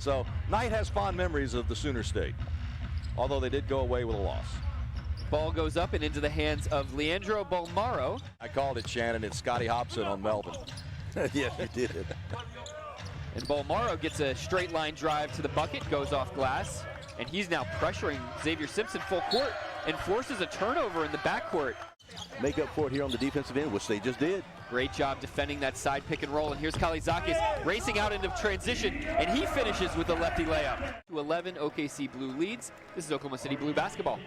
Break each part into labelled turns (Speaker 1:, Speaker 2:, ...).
Speaker 1: So Knight has fond memories of the Sooner State, although they did go away with a loss.
Speaker 2: Ball goes up and into the hands of Leandro Bolmaro.
Speaker 1: I called it, Shannon. It's Scotty Hobson on Melvin.
Speaker 3: Yes, you did.
Speaker 2: And Bolmaro gets a straight line drive to the bucket, goes off glass, and he's now pressuring Zavier Simpson full court and forces a turnover in the backcourt.
Speaker 3: Make up for it here on the defensive end, which they just did.
Speaker 2: Great job defending that side pick and roll, and here's Kalaitzakis racing out into transition, and he finishes with a lefty layup. 11, OKC Blue leads. This is Oklahoma City Blue basketball.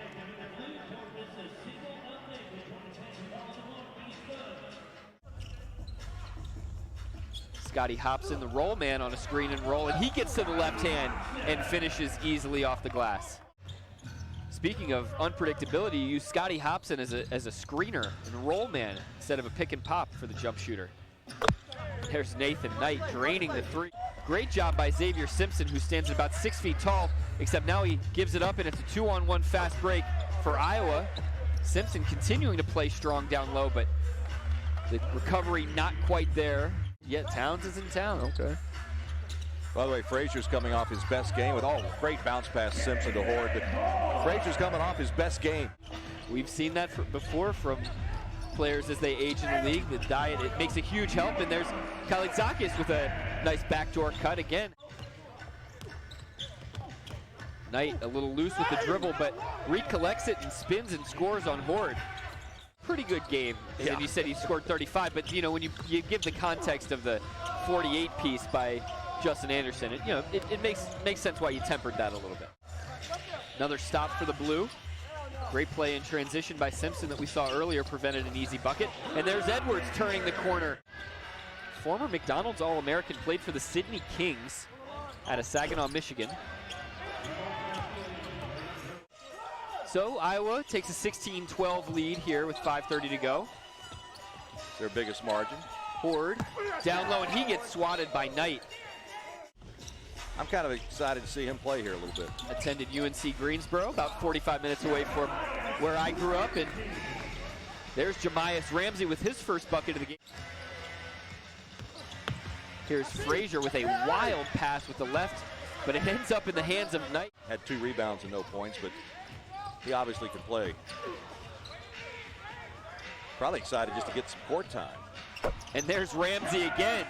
Speaker 2: Scotty Hobson, the roll man on a screen and roll, and he gets to the left hand and finishes easily off the glass. Speaking of unpredictability, you use Scotty Hobson as a screener and roll man instead of a pick and pop for the jump shooter. There's Nathan Knight draining the three. Great job by Zavier Simpson, who stands at about 6 feet tall, except now he gives it up and it's a 2-on-1 fast break for Iowa. Simpson continuing to play strong down low, but the recovery not quite there. Yet Towns is in town.
Speaker 1: Okay. By the way, Frazier's coming off his best game with great bounce pass Simpson to Horde. But Frazier's coming off his best game.
Speaker 2: We've seen that before from players as they age in the league. The diet, it makes a huge help, and there's Kalaitzakis with a nice backdoor cut again. Knight a little loose with the dribble, but recollects it and spins and scores on Horde. Pretty good game. And then you said he scored 35, but you know, when you give the context of the 48 piece by Justin Anderson, it makes sense why you tempered that a little bit. Another stop for the Blue. Great play in transition by Simpson that we saw earlier prevented an easy bucket. And there's Edwards turning the corner. Former McDonald's All-American, played for the Sydney Kings out of Saginaw, Michigan. So Iowa takes a 16-12 lead here with 5:30 to go.
Speaker 1: Their biggest margin.
Speaker 2: Horde down low, and he gets swatted by Knight.
Speaker 1: I'm kind of excited to see him play here a little bit.
Speaker 2: Attended UNC Greensboro, about 45 minutes away from where I grew up, and there's Jahmi'us Ramsey with his first bucket of the game. Here's Frazier with a wild pass with the left, but it ends up in the hands of Knight.
Speaker 1: Had 2 rebounds and no points, but he obviously can play. Probably excited just to get some court time.
Speaker 2: And there's Ramsey again.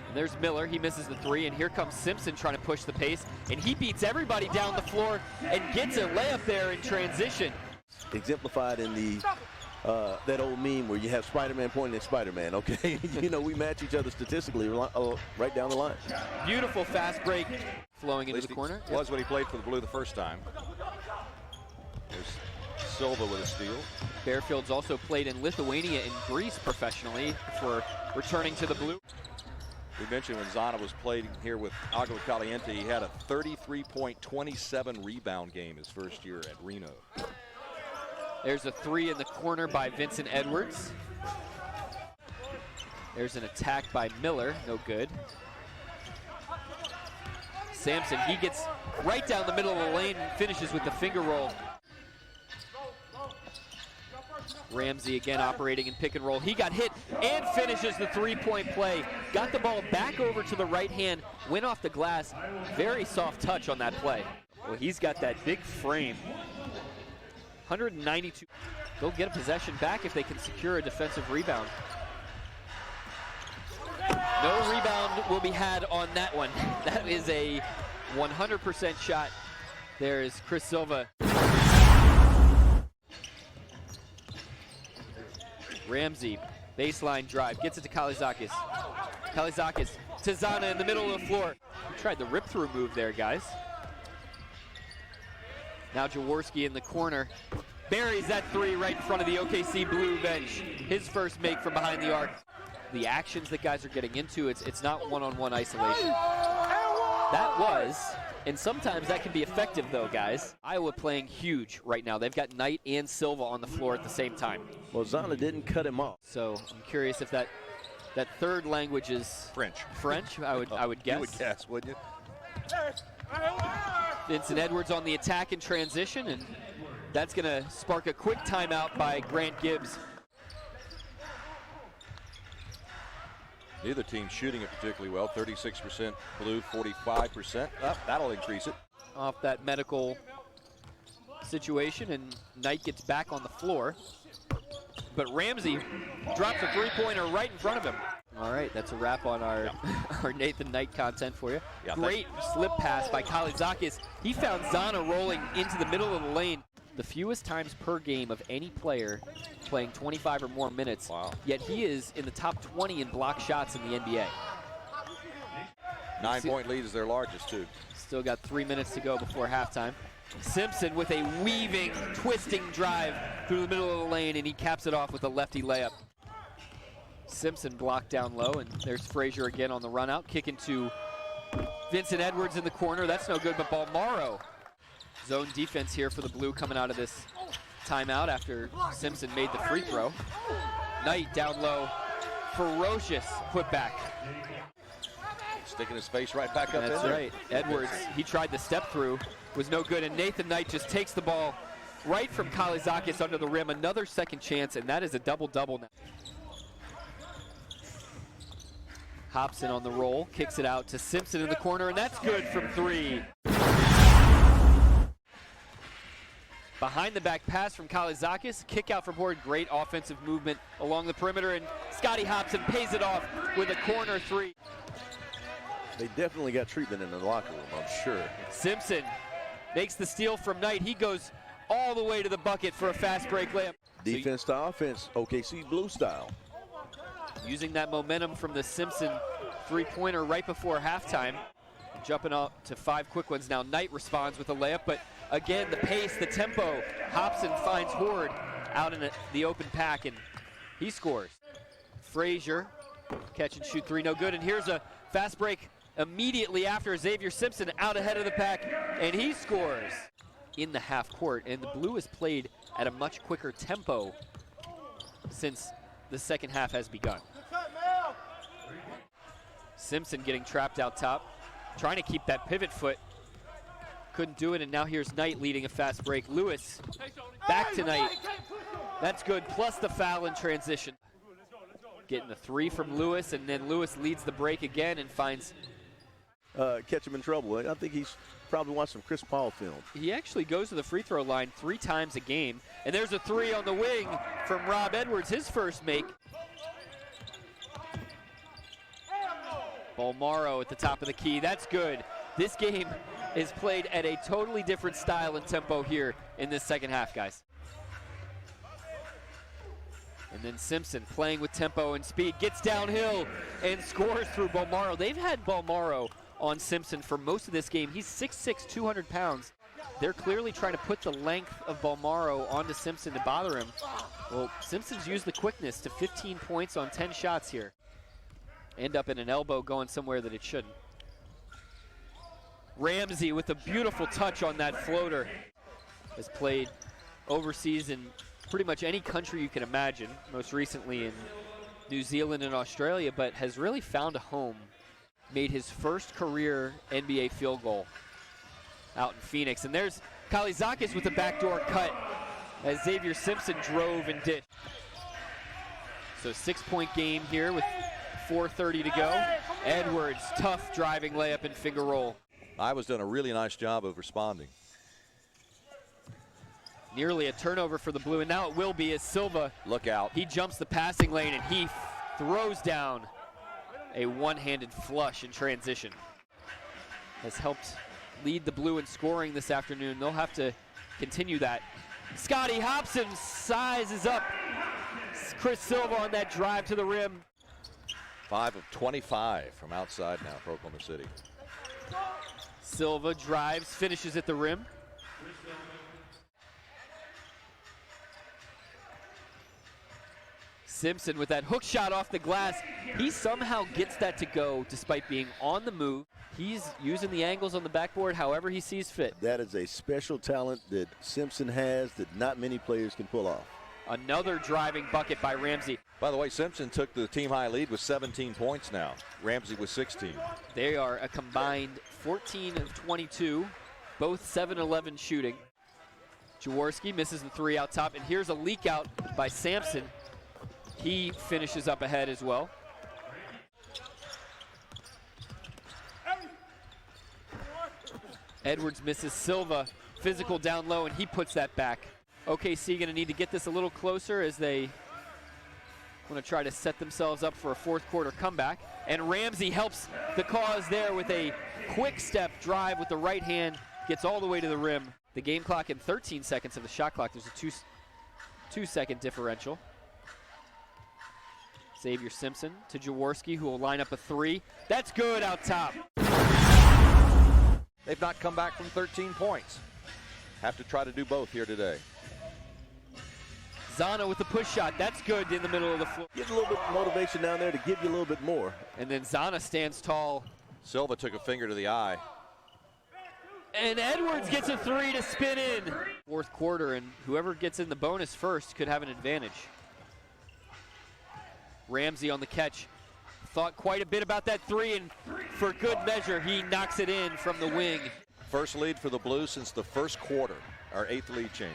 Speaker 2: And there's Miller, he misses the 3, and here comes Simpson trying to push the pace, and he beats everybody down the floor and gets a layup there in transition.
Speaker 3: Exemplified in the that old meme where you have Spider-Man pointing at Spider-Man, okay? We match each other statistically right down the line.
Speaker 2: Beautiful fast break flowing into the corner.
Speaker 1: Was when he played for the Blue the first time. There's Silva with a steal.
Speaker 2: Bearfield's also played in Lithuania and Greece professionally before returning to the Blue.
Speaker 1: We mentioned when Zana was playing here with Agua Caliente, he had a 33-point, 27 rebound game his first year at Reno.
Speaker 2: There's a 3 in the corner by Vincent Edwards. There's an attack by Miller, no good. Sampson, he gets right down the middle of the lane and finishes with the finger roll. Ramsey again operating in pick and roll. He got hit and finishes the 3-point play. Got the ball back over to the right hand, went off the glass. Very soft touch on that play. Well, he's got that big frame. 192. They'll get a possession back if they can secure a defensive rebound. No rebound will be had on that one. That is a 100% shot. There is Chris Silva. Ramsey, baseline drive, gets it to Kalaitzakis. Kalaitzakis to Zana in the middle of the floor. He tried the rip-through move there, guys. Now Jaworski in the corner. Buries that 3 right in front of the OKC Blue bench. His first make from behind the arc. The actions that guys are getting into, it's not one-on-one isolation. That was, and sometimes that can be effective though, guys. Iowa playing huge right now. They've got Knight and Silva on the floor at the same time.
Speaker 3: Well, Zana didn't cut him off.
Speaker 2: So I'm curious if that third language is
Speaker 1: French.
Speaker 2: French, I would guess.
Speaker 1: You would guess, wouldn't you?
Speaker 2: Vincent Edwards on the attack in transition, and that's going to spark a quick timeout by Grant Gibbs.
Speaker 1: Neither team shooting it particularly well. 36% blue, 45%. That'll increase it.
Speaker 2: Off that medical situation, and Knight gets back on the floor. But Ramsey drops a three-pointer right in front of him. All right, that's a wrap on our, our Nathan Knight content for you.
Speaker 1: Yeah,
Speaker 2: great slip pass by Kalaitzakis. He found Zana rolling into the middle of the lane. The fewest times per game of any player playing 25 or more minutes.
Speaker 1: Wow.
Speaker 2: Yet he is in the top 20 in block shots in the NBA.
Speaker 1: 9-point lead is their largest, too.
Speaker 2: Still got 3 minutes to go before halftime. Simpson with a weaving, twisting drive through the middle of the lane, and he caps it off with a lefty layup. Simpson blocked down low, and there's Frazier again on the run out, kicking to Vincent Edwards in the corner. That's no good, but Bolmaro. Zone defense here for the Blue coming out of this timeout after Simpson made the free throw. Knight down low, ferocious putback.
Speaker 1: Sticking his face right back up in there.
Speaker 2: That's right. Edwards, he tried the step through, was no good, and Nathan Knight just takes the ball right from Kalaitzakis under the rim. Another second chance, and that is a double-double now. Hobson on the roll, kicks it out to Simpson in the corner, and that's good from three. Behind the back pass from Kalaitzakis, kick out from board, great offensive movement along the perimeter, and Scotty Hobson pays it off with a corner three.
Speaker 3: They definitely got treatment in the locker room, I'm sure.
Speaker 2: Simpson makes the steal from Knight. He goes all the way to the bucket for a fast break layup.
Speaker 3: Defense to offense, OKC Blue style.
Speaker 2: Using that momentum from the Simpson three-pointer right before halftime. Jumping up to 5 quick ones now. Knight responds with a layup, but again, the pace, the tempo. Hobson finds Horde out in the open pack, and he scores. Frazier, catch and shoot three, no good. And here's a fast break immediately after Zavier Simpson out ahead of the pack, and he scores in the half court. And the Blue has played at a much quicker tempo since the second half has begun. Simpson getting trapped out top, trying to keep that pivot foot. Couldn't do it, and now here's Knight leading a fast break. Lewis back to Knight. That's good, plus the foul in transition. Getting the three from Lewis, and then Lewis leads the break again and finds...
Speaker 3: catch him in trouble. I think he's probably watched some Chris Paul film.
Speaker 2: He actually goes to the free throw line 3 times a game, and there's a three on the wing from Rob Edwards, his first make. Bolmaro at the top of the key, that's good. This game is played at a totally different style and tempo here in this second half, guys. And then Simpson playing with tempo and speed, gets downhill and scores through Bolmaro. They've had Bolmaro on Simpson for most of this game. He's 6'6", 200 pounds. They're clearly trying to put the length of Bolmaro onto Simpson to bother him. Well, Simpson's used the quickness to 15 points on 10 shots here. End up in an elbow going somewhere that it shouldn't. Ramsey with a beautiful touch on that floater. Has played overseas in pretty much any country you can imagine, most recently in New Zealand and Australia, but has really found a home. Made his first career NBA field goal out in Phoenix. And there's Kalaitzakis with a backdoor cut as Zavier Simpson drove and did. So 6-point game here with 4:30 to go. Edwards, tough driving layup and finger roll.
Speaker 1: Iowa's done a really nice job of responding.
Speaker 2: Nearly a turnover for the Blue, and now it will be as Silva.
Speaker 1: Look out.
Speaker 2: He jumps the passing lane and he throws down a one-handed flush in transition. Has helped lead the Blue in scoring this afternoon. They'll have to continue that. Scotty Hobson sizes up Chris Silva on that drive to the rim.
Speaker 1: 5 of 25 from outside now for Oklahoma City.
Speaker 2: Silva drives, finishes at the rim. Simpson with that hook shot off the glass. He somehow gets that to go despite being on the move. He's using the angles on the backboard however he sees fit.
Speaker 3: That is a special talent that Simpson has that not many players can pull off.
Speaker 2: Another driving bucket by Ramsey.
Speaker 1: By the way, Simpson took the team high lead with 17 points now. Ramsey with 16.
Speaker 2: They are a combined 14 of 22, both 7-11 shooting. Jaworski misses the three out top, and here's a leak out by Sampson. He finishes up ahead as well. Edwards misses Silva, physical down low, and he puts that back. OKC gonna need to get this a little closer as they want to try to set themselves up for a fourth quarter comeback. And Ramsey helps the cause there with a quick step drive with the right hand, gets all the way to the rim. The game clock in 13 seconds of the shot clock. There's a two-second differential. Zavier Simpson to Jaworski, who will line up a three. That's good out top.
Speaker 1: They've not come back from 13 points. Have to try to do both here today.
Speaker 2: Zana with the push shot. That's good in the middle of the floor.
Speaker 3: Get a little bit of motivation down there to give you a little bit more.
Speaker 2: And then Zana stands tall.
Speaker 1: Silva took a finger to the eye.
Speaker 2: And Edwards gets a three to spin in. Fourth quarter, and whoever gets in the bonus first could have an advantage. Ramsey on the catch. Thought quite a bit about that three, and for good measure, he knocks it in from the wing.
Speaker 1: First lead for the Blues since the first quarter. Our 8th lead change.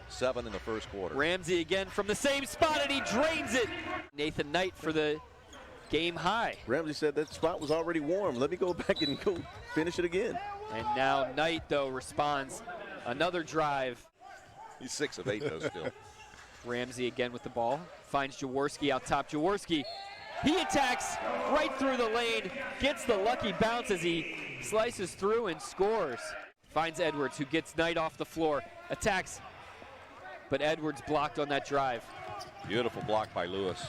Speaker 1: 7 in the first quarter.
Speaker 2: Ramsey again from the same spot, and he drains it. Nathan Knight for the game high.
Speaker 3: Ramsey said that spot was already warm. Let me go back and go finish it again.
Speaker 2: And now Knight, though, responds. Another drive.
Speaker 1: He's 6 of 8, though, still.
Speaker 2: Ramsey again with the ball. Finds Jaworski out top. Jaworski, he attacks right through the lane. Gets the lucky bounce as he slices through and scores. Finds Edwards, who gets Knight off the floor. Attacks, but Edwards blocked on that drive.
Speaker 1: Beautiful block by Lewis.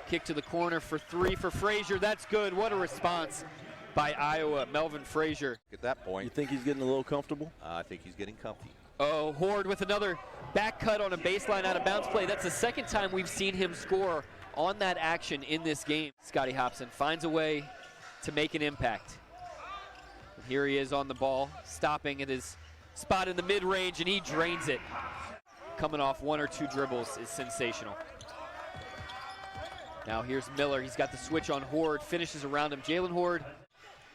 Speaker 2: Kick to the corner for three for Frazier. That's good. What a response by Iowa. Melvin Frazier.
Speaker 1: At that point,
Speaker 3: You think he's getting a little comfortable?
Speaker 1: I think he's getting comfy.
Speaker 2: Oh, Horde with another back cut on a baseline out of bounds play. That's the second time we've seen him score on that action in this game. Scotty Hopson finds a way to make an impact. And here he is on the ball, stopping at his spot in the mid-range, and he drains it. Coming off 1 or 2 dribbles is sensational. Now here's Miller. He's got the switch on Horde, finishes around him. Jalen Horde.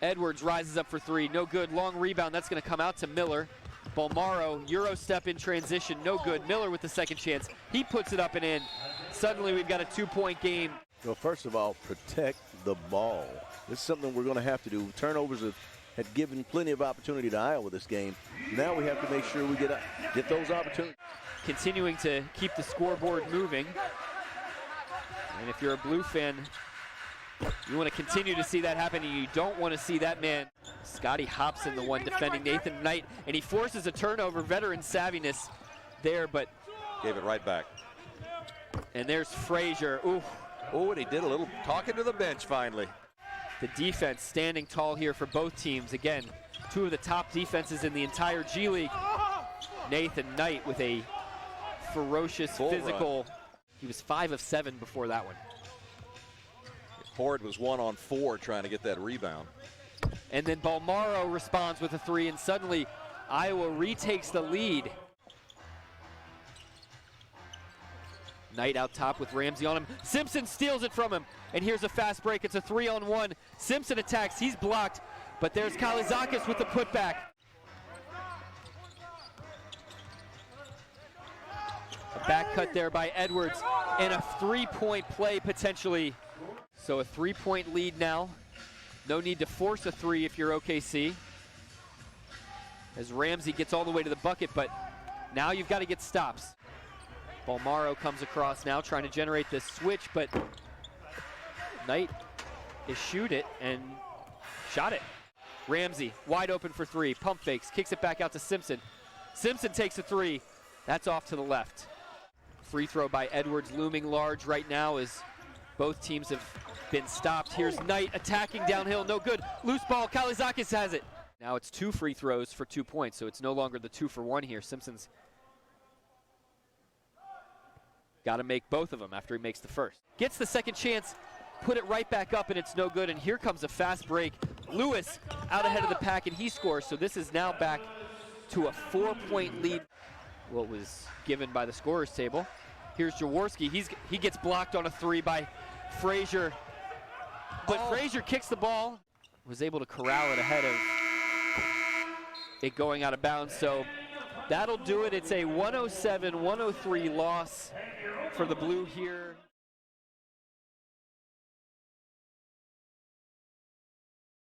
Speaker 2: Edwards rises up for three. No good. Long rebound. That's going to come out to Miller. Bolmaro, Euro step in transition. No good. Miller with the second chance. He puts it up and in. Suddenly we've got a 2-point game.
Speaker 3: Well, first of all, protect the ball. This is something we're going to have to do. Turnovers had given plenty of opportunity to Iowa this game. Now we have to make sure we get those opportunities.
Speaker 2: Continuing to keep the scoreboard moving. And if you're a Blue fan, you want to continue to see that happen, and you don't want to see that man. Scotty Hopson, the one defending Nathan Knight, and he forces a turnover. Veteran savviness there, but
Speaker 1: gave it right back.
Speaker 2: And there's Frazier. Ooh.
Speaker 1: Oh, and he did a little talking to the bench finally.
Speaker 2: The defense standing tall here for both teams. Again, 2 of the top defenses in the entire G League. Nathan Knight with a ferocious physical run. He was 5 of 7 before that one.
Speaker 1: Horde was 1 on 4 trying to get that rebound.
Speaker 2: And then Bolmaro responds with a 3, and suddenly Iowa retakes the lead. Knight out top with Ramsey on him. Simpson steals it from him, and here's a fast break. It's a 3-on-1. Simpson attacks. He's blocked, but there's Kalaitzakis with the putback. A back cut there by Edwards, and a 3-point play potentially. So a 3-point lead now. No need to force a 3 if you're OKC. As Ramsey gets all the way to the bucket, but now you've got to get stops. Bolmaro comes across now, trying to generate this switch, but Knight is shoot it and shot it. Ramsey wide open for 3, pump fakes, kicks it back out to Simpson. Simpson takes a 3. That's off to the left. Free throw by Edwards looming large right now as both teams have been stopped. Here's Knight attacking downhill, no good. Loose ball, Kalaitzakis has it. Now it's 2 free throws for 2 points, so it's no longer the 2 for 1 here. Simpson's got to make both of them after he makes the first. Gets the second chance, put it right back up, and it's no good. And here comes a fast break. Lewis out ahead of the pack, and he scores. So this is now back to a 4-point lead. What was given by the scorer's table. Here's Jaworski. He gets blocked on a 3 by Frazier. But Frazier kicks the ball, was able to corral it ahead of it going out of bounds. So that'll do it. It's a 107-103 loss for the Blue here.